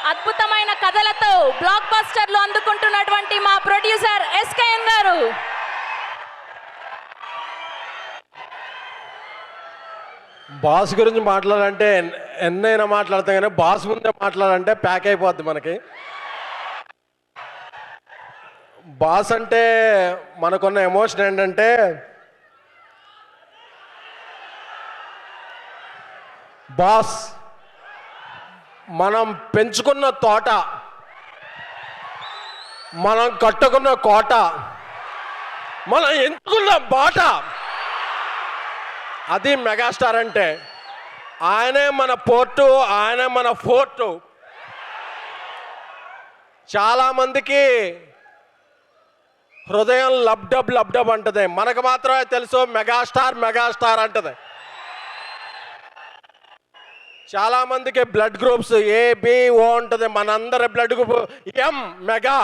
అద్భుతమైన కథలతో బ్లాక్ బస్టర్లు అందుకుంటున్నటువంటి మా ప్రొడ్యూసర్ ఎస్కేఎన్ గారు. బాస్ గురించి మాట్లాడాలంటే ఎన్నైనా మాట్లాడతాం, కానీ బాస్ ముందే మాట్లాడాలంటే ప్యాక్ అయిపోద్ది మనకి. బాస్ అంటే మనకున్న ఎమోషన్ ఏంటంటే, బాస్ మనం పెంచుకున్న తోట, మనం కట్టుకున్న కోట, మనం ఎంచుకున్న బాట, అది మెగాస్టార్ అంటే. ఆయనే మన పోర్టు, ఆయనే మన ఫోర్టు. చాలామందికి హృదయం లబ్డబ్ లబ్డబ్ అంటది, మనకు మాత్రమే తెలుసు మెగాస్టార్ మెగాస్టార్ అంటది. చాలామందికి బ్లడ్ గ్రూప్స్ ఏబిఓ ఉంటుంది, మనందరి blood group M mega.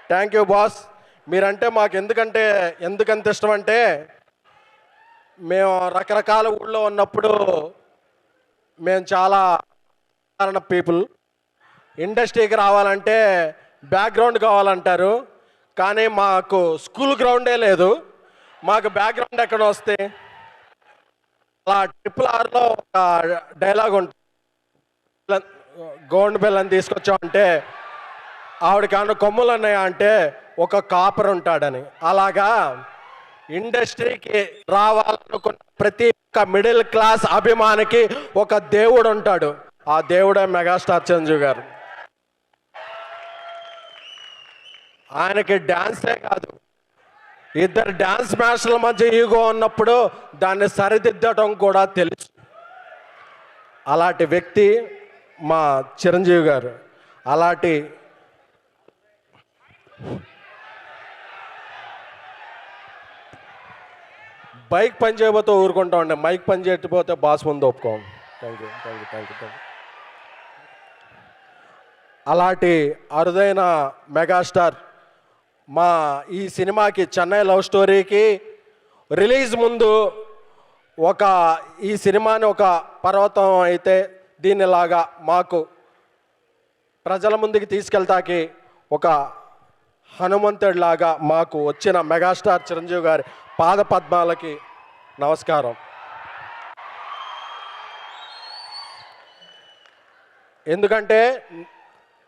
Thank you boss. మీరంటే మాకు ఎందుకంత ఇష్టం అంటే, మేము రకరకాల ఊళ్ళో ఉన్నప్పుడు మేము చాలా సాధారణ పీపుల్. ఇండస్ట్రీకి రావాలంటే బ్యాక్గ్రౌండ్ కావాలంటారు, కానీ మాకు స్కూల్ గ్రౌండే లేదు. మాకు బ్యాక్గ్రౌండ్ ఎక్కడ వస్తే, అలా RRRలో ఒక డైలాగ్ ఉంటుంది, గోండ్ బెల్లని తీసుకొచ్చామంటే ఆవిడకి కొమ్ములు ఉన్నాయా అంటే ఒక కాపర్ ఉంటాడని. అలాగా ఇండస్ట్రీకి రావాలనుకున్న ప్రతి ఒక్క మిడిల్ క్లాస్ అభిమానికి ఒక దేవుడు ఉంటాడు. ఆ దేవుడే మెగాస్టార్ చిరంజీవి గారు. ఆయనకి డ్యాన్సే కాదు, ఇద్దరు డ్యాన్స్ మాస్టర్ల మధ్య ఈగో ఉన్నప్పుడు దాన్ని సరిదిద్దటం కూడా తెలుసు. అలాంటి వ్యక్తి మా చిరంజీవి గారు. అలాంటి బైక్ పని చేయబోతే ఊరుకుంటా ఉండే, మైక్ పని చేయకపోతే బాస్ ముందు ఒప్పుకోం. Thank you thank you thank you thank you. అలాంటి అరుదైన మెగాస్టార్ మా ఈ సినిమాకి, చెన్నై లవ్ స్టోరీకి రిలీజ్ ముందు ఈ సినిమాని ఒక పర్వతం అయితే దీనిలాగా మాకు ప్రజల ముందుకి తీసుకెళ్తాకి ఒక హనుమంతుడిలాగా మాకు వచ్చిన మెగాస్టార్ చిరంజీవి గారి పాద పద్మాలకి నమస్కారం. ఎందుకంటే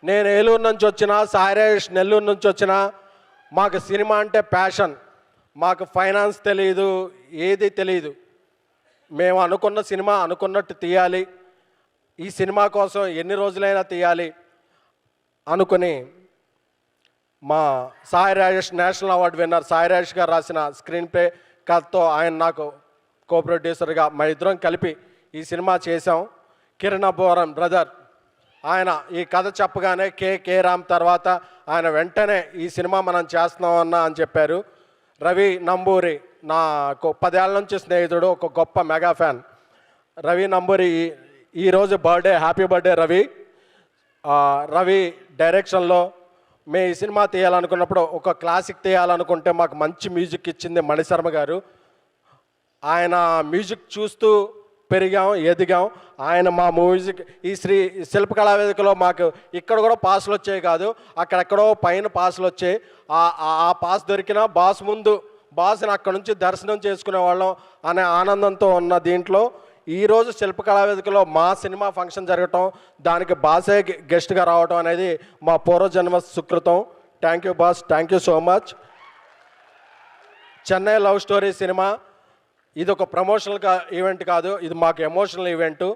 నేను ఏలూరు నుంచి వచ్చిన, సాయిరాజేష్ నెల్లూరు నుంచి వచ్చిన, మాకు సినిమా అంటే ప్యాషన్. మాకు ఫైనాన్స్ తెలియదు, ఏది తెలియదు. మేము అనుకున్న సినిమా అనుకున్నట్టు తీయాలి, ఈ సినిమా కోసం ఎన్ని రోజులైనా తీయాలి అనుకుని మా Sai Rajesh, national award winner Sai Rajesh గారు రాసిన స్క్రీన్ ప్లే కథతో ఆయన నాకు కో ప్రొడ్యూసర్గా మా ఇద్దరం కలిపి ఈ సినిమా చేశాం. కిరణ్ అబ్బోరం బ్రదర్ ఆయన ఈ కథ చెప్పగానే కే రామ్ తర్వాత ఆయన వెంటనే ఈ సినిమా మనం చేస్తున్నామన్నా అని చెప్పారు. రవి నంబూరి నాకు 10 ఏళ్ళ నుంచి స్నేహితుడు, ఒక గొప్ప మెగా ఫ్యాన్. రవి నంబూరి ఈరోజు birthday, happy birthday Ravi. Ravi డైరెక్షన్లో మేము ఈ సినిమా తీయాలనుకున్నప్పుడు ఒక క్లాసిక్ తీయాలనుకుంటే మాకు మంచి మ్యూజిక్ ఇచ్చింది మణిశర్మ గారు. ఆయన మ్యూజిక్ చూస్తూ పెరిగాం, ఎదిగాం. ఆయన మా మ్యూజిక్ ఈ శిల్పకళా వేదికలో మాకు ఇక్కడ కూడా పాసులు వచ్చాయి కాదు, అక్కడెక్కడో పైన పాసులు వచ్చాయి. ఆ పాస్ దొరికిన బాస్ ముందు బాస్ని అక్కడ నుంచి దర్శనం చేసుకునే వాళ్ళం అనే ఆనందంతో ఉన్న దీంట్లో ఈరోజు శిల్పకళా వేదికలో మా సినిమా ఫంక్షన్ జరగటం, దానికి బాసే గెస్ట్గా రావటం అనేది మా పూర్వజన్మ సుకృతం. Thank you boss, thank you so much. Chennai love story cinema ఇది ఒక ప్రమోషనల్ ఈవెంట్ కాదు, ఇది మాకు ఎమోషనల్ ఈవెంటు.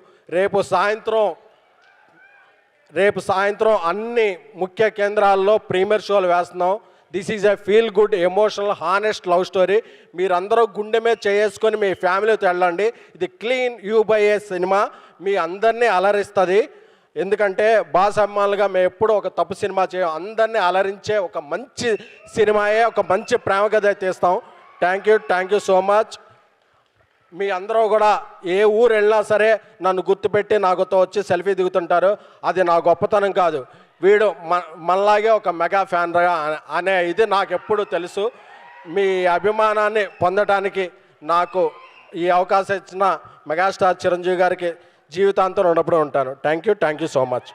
రేపు సాయంత్రం అన్ని ముఖ్య కేంద్రాల్లో ప్రీమియర్ షోలు వేస్తున్నాం. This is a feel good, emotional, honest love story. మీరందరూ గుండె మీద చేసుకొని మీ ఫ్యామిలీతో వెళ్ళండి. ఇది క్లీన్ యూబైఏ సినిమా, మీ అందరినీ అలరిస్తుంది. ఎందుకంటే బాస్ అభిమానులుగా మేము ఎప్పుడూ ఒక తప్పు సినిమా చేయం, అందరినీ అలరించే ఒక మంచి సినిమాయే, ఒక మంచి ప్రేమ కథ తీస్తాం. Thank you so much. మీ అందరూ కూడా ఏ ఊరు వెళ్ళినా సరే నన్ను గుర్తుపెట్టి నాకుతో వచ్చి సెల్ఫీ దిగుతుంటారు. అది నా గొప్పతనం కాదు, వీడు మనలాగే ఒక మెగా ఫ్యాన్ అనే ఇది నాకు ఎప్పుడు తెలుసు. మీ అభిమానాన్ని పొందడానికి నాకు ఈ అవకాశం ఇచ్చిన మెగాస్టార్ చిరంజీవి గారికి జీవితాంతం రుణపడి ఉంటాను. Thank you so much.